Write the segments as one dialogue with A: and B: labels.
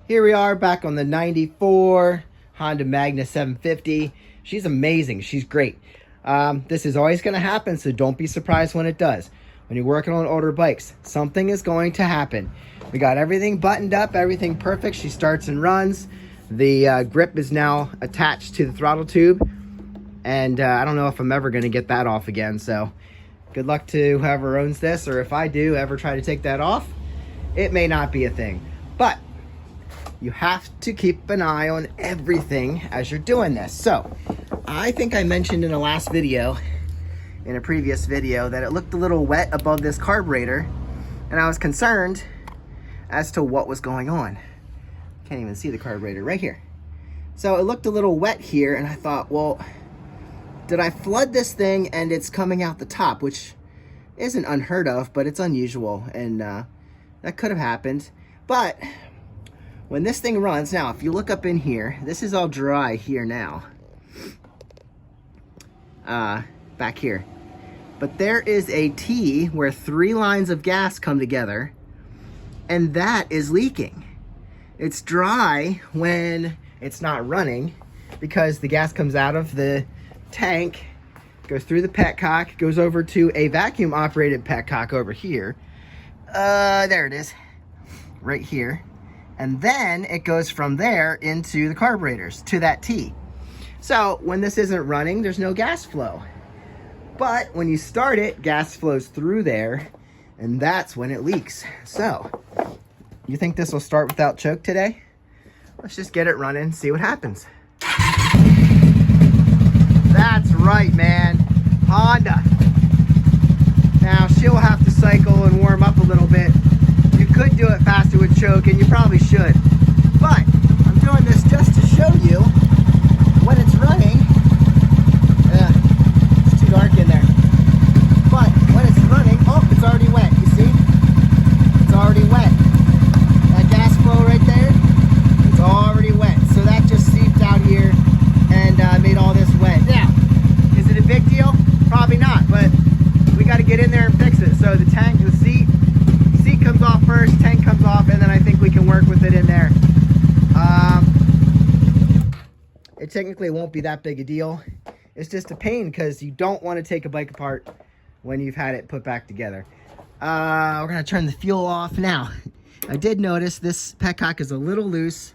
A: Here we are back on the 94 Honda Magna 750. She's amazing. She's great. This is always going to happen, so don't be surprised when it does. When you're working on older bikes, something is going to happen. We got everything buttoned up, everything perfect. She starts and runs. The grip is now attached to the throttle tube, and I don't know if I'm ever going to get that off again, so good luck to whoever owns this, or if I do ever try to take that off, it may not be a thing. But you have to keep an eye on everything as you're doing this. So I think I mentioned in the last video, in a previous video, that it looked a little wet above this carburetor, and I was concerned as to what was going on. Can't even see the carburetor right here. So it looked a little wet here, and I thought, well, did I flood this thing and it's coming out the top, which isn't unheard of, but it's unusual, and that could have happened. But when this thing runs, now if you look up in here, this is all dry here now, back here, but there is a T where 3 lines of gas come together, and that is leaking. It's dry when it's not running because the gas comes out of the tank, goes through the petcock, goes over to a vacuum operated petcock over here, there it is, right here. And then it goes from there into the carburetors to that T. So when this isn't running, there's no gas flow. But when you start it, gas flows through there, and that's when it leaks. So you think this will start without choke today? Let's just get it running, see what happens. That's right, man. Honda. Now she'll have to cycle and warm up a little bit. You could do it faster with choke, and you probably should. But I'm doing this just to show you when it's running. It's too dark in there. But when it's running, oh, it's already wet. You see? It's already wet. That gas flow right there, it's already wet. So that just seeped out here and made all this wet. Now, is it a big deal? Probably not, but we got to get in there and fix it. So the tank, the seat comes off first, tank comes off, and then I think we can work with it in there. It technically won't be that big a deal. It's just a pain because you don't want to take a bike apart when you've had it put back together. We're going to turn the fuel off now. I did notice this petcock is a little loose.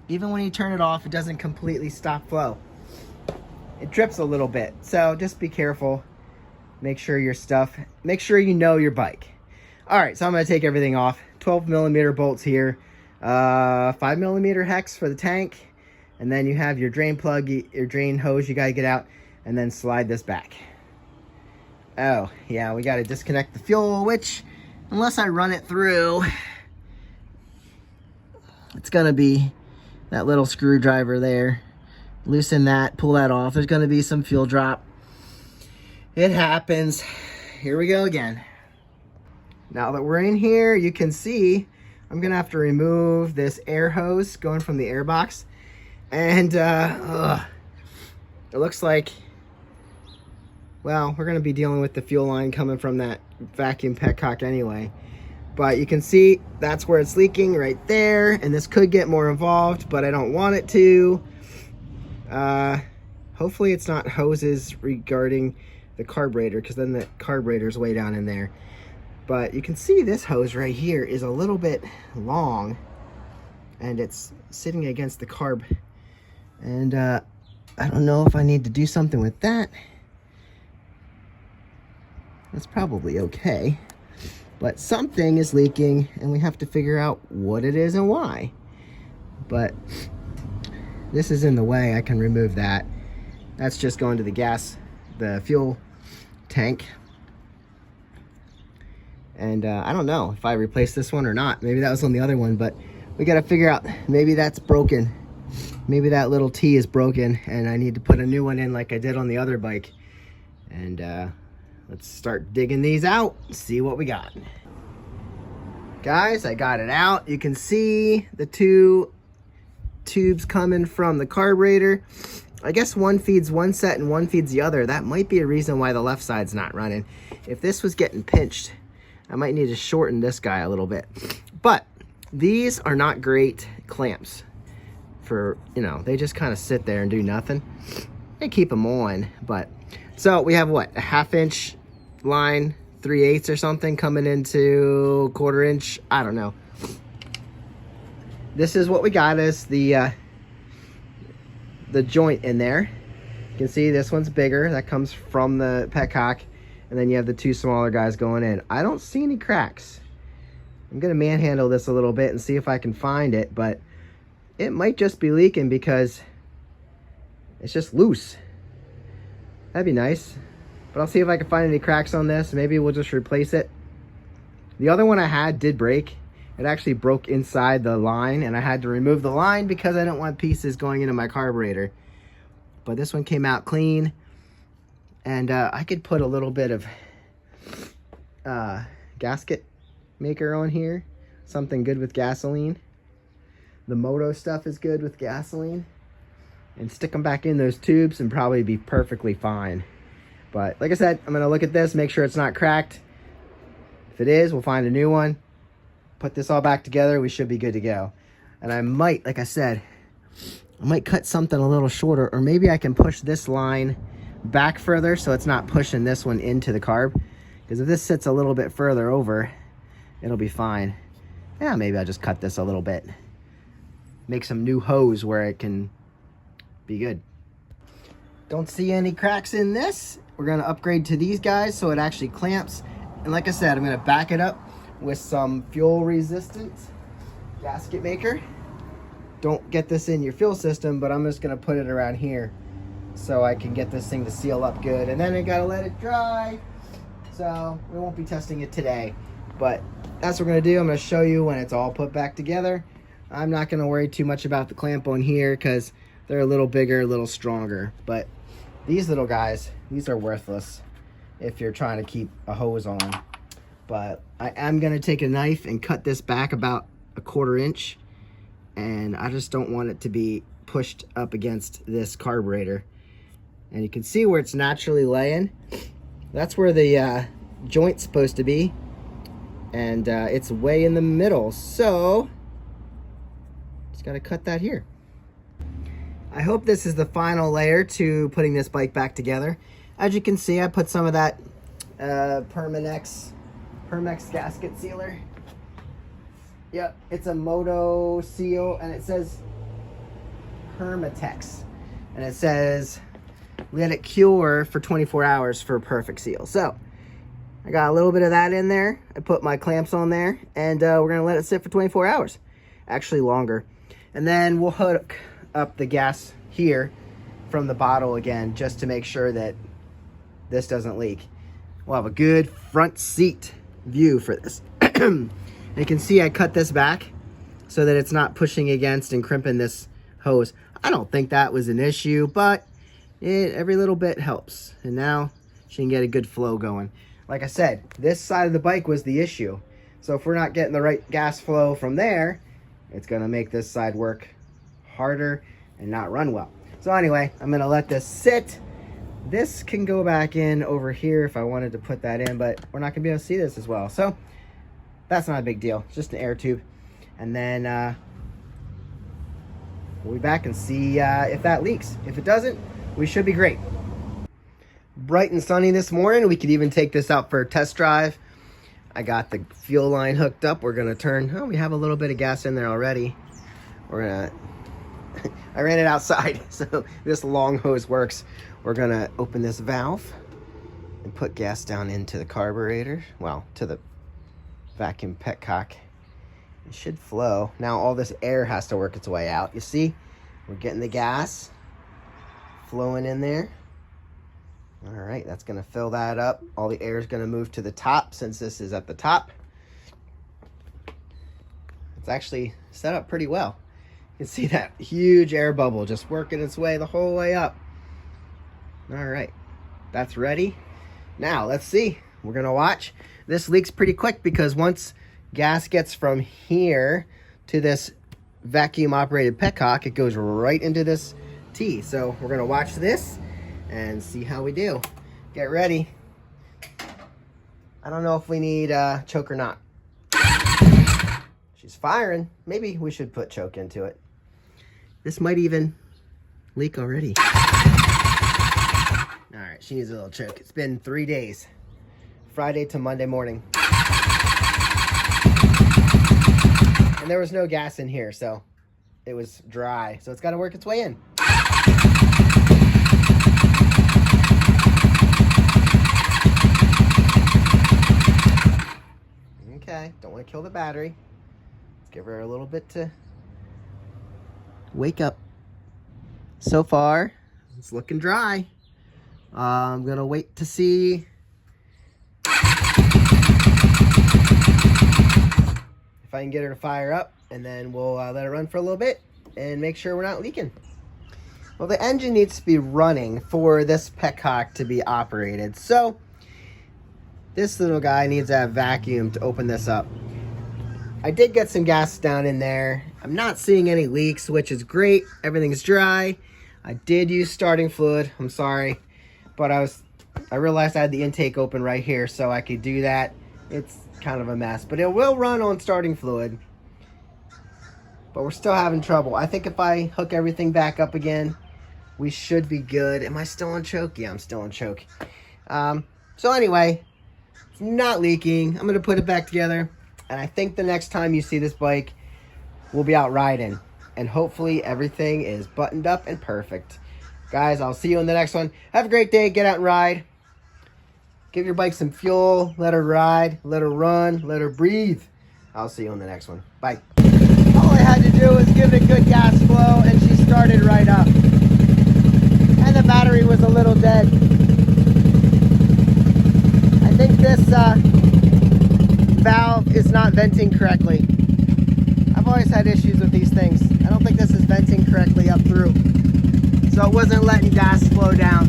A: Even when you turn it off, it doesn't completely stop flow. It drips a little bit, so just be careful. Make sure you know your bike. All right, so I'm going to take everything off. 12mm bolts here, 5mm hex for the tank, and then you have your drain plug, your drain hose you got to get out, and then slide this back. Oh, yeah, we got to disconnect the fuel, which, unless I run it through, it's going to be that little screwdriver there. Loosen that, pull that off. There's going to be some fuel drop. It happens. Here we go again. Now that we're in here, you can see I'm gonna have to remove this air hose going from the air box, and it looks like, well, we're gonna be dealing with the fuel line coming from that vacuum petcock anyway. But you can see that's where it's leaking right there, and this could get more involved, but I don't want it to. Hopefully it's not hoses regarding the carburetor, because then the carburetor's way down in there. But you can see this hose right here is a little bit long, and it's sitting against the carb. And I don't know if I need to do something with that. That's probably okay. But something is leaking, and we have to figure out what it is and why. But this is in the way. I can remove that. That's just going to the fuel tank. And I don't know if I replaced this one or not. Maybe that was on the other one, but we got to figure out, maybe that's broken. Maybe that little T is broken, and I need to put a new one in like I did on the other bike. And let's start digging these out, see what we got. Guys, I got it out. You can see the 2 tubes coming from the carburetor. I guess one feeds one set and one feeds the other. That might be a reason why the left side's not running. If this was getting pinched, I might need to shorten this guy a little bit. But these are not great clamps for, you know, they just kind of sit there and do nothing. They keep them on, but so we have what, a 1/2 inch line, 3/8 or something coming into 1/4 inch. I don't know. This is what we got as the joint in there. You can see this one's bigger. That comes from the petcock, and then you have the 2 smaller guys going in. I don't see any cracks. I'm gonna manhandle this a little bit and see if I can find it, but it might just be leaking because it's just loose. That'd be nice. But I'll see if I can find any cracks on this. Maybe we'll just replace it. The other one I had did break. It actually broke inside the line, and I had to remove the line because I didn't want pieces going into my carburetor. But this one came out clean, and I could put a little bit of gasket maker on here. Something good with gasoline. The Moto stuff is good with gasoline. And stick them back in those tubes and probably be perfectly fine. But like I said, I'm going to look at this, make sure it's not cracked. If it is, we'll find a new one. Put this all back together, we should be good to go. And I might, like I said, I might cut something a little shorter, or maybe I can push this line back further so it's not pushing this one into the carb. Because if this sits a little bit further over, it'll be fine. Yeah, maybe I'll just cut this a little bit. Make some new hose where it can be good. Don't see any cracks in this. We're going to upgrade to these guys so it actually clamps. And like I said, I'm going to back it up with some fuel resistant gasket maker. Don't get this in your fuel system, but I'm just going to put it around here so I can get this thing to seal up good. And then I got to let it dry. So we won't be testing it today, but that's what we're going to do. I'm going to show you when it's all put back together. I'm not going to worry too much about the clamp on here because they're a little bigger, a little stronger. But these little guys, these are worthless if you're trying to keep a hose on. But I am going to take a knife and cut this back about 1/4 inch. And I just don't want it to be pushed up against this carburetor. And you can see where it's naturally laying. That's where the joint's supposed to be. And it's way in the middle. So just got to cut that here. I hope this is the final layer to putting this bike back together. As you can see, I put some of that Permex gasket sealer. Yep, it's a Moto seal, and it says Permatex. And it says, let it cure for 24 hours for a perfect seal. So, I got a little bit of that in there. I put my clamps on there, and we're going to let it sit for 24 hours. Actually longer. And then we'll hook up the gas here from the bottle again, just to make sure that this doesn't leak. We'll have a good front seat view for this. You can see I cut this back so that it's not pushing against and crimping this hose. I don't think that was an issue, but every little bit helps. And now she can get a good flow going. Like I said, this side of the bike was the issue. So if we're not getting the right gas flow from there, it's gonna make this side work harder and not run well. So anyway, I'm gonna let this sit. This can go back in over here if I wanted to put that in, but we're not gonna be able to see this as well. So that's not a big deal, it's just an air tube. And then we'll be back and see if that leaks. If it doesn't, we should be great. Bright and sunny this morning. We could even take this out for a test drive. I got the fuel line hooked up. We're gonna turn, oh, we have a little bit of gas in there already. We're gonna, I ran it outside, so this long hose works. We're gonna open this valve and put gas down into the carburetor, well, to the vacuum petcock. It should flow. Now all this air has to work its way out. You see, we're getting the gas flowing in there. All right, that's gonna fill that up. All the air is gonna move to the top since this is at the top. It's actually set up pretty well. You can see that huge air bubble just working its way the whole way up. All right, that's ready. Now let's see, we're gonna watch. This leaks pretty quick because once gas gets from here to this vacuum operated petcock, it goes right into this T. So we're gonna watch this and see how we do. Get ready. I don't know if we need a choke or not. She's firing. Maybe we should put choke into it. This might even leak already. All right, she needs a little choke. It's been 3 days, Friday to Monday morning. And there was no gas in here, so it was dry. So it's got to work its way in. Okay, don't want to kill the battery. Let's give her a little bit to wake up. So far, it's looking dry. I'm gonna wait to see if I can get her to fire up, and then we'll let her run for a little bit and make sure we're not leaking. Well, the engine needs to be running for this petcock to be operated. So this little guy needs to have vacuum to open this up. I did get some gas down in there. I'm not seeing any leaks, which is great. Everything's dry. I did use starting fluid. I'm sorry. But I realized I had the intake open right here, so I could do that. It's kind of a mess, but it will run on starting fluid. But we're still having trouble. I think if I hook everything back up again, we should be good. Am I still on choke? Yeah, I'm still on choke. So anyway, it's not leaking. I'm gonna put it back together, and I think the next time you see this bike, we'll be out riding, and hopefully everything is buttoned up and perfect. Guys, I'll see you in the next one. Have a great day. Get out and ride. Give your bike some fuel. Let her ride. Let her run. Let her breathe. I'll see you in the next one. Bye. All I had to do was give it a good gas flow, and she started right up. And the battery was a little dead. I think this valve is not venting correctly. I've always had issues with these things. I don't think this is venting correctly up through. So it wasn't letting gas flow down.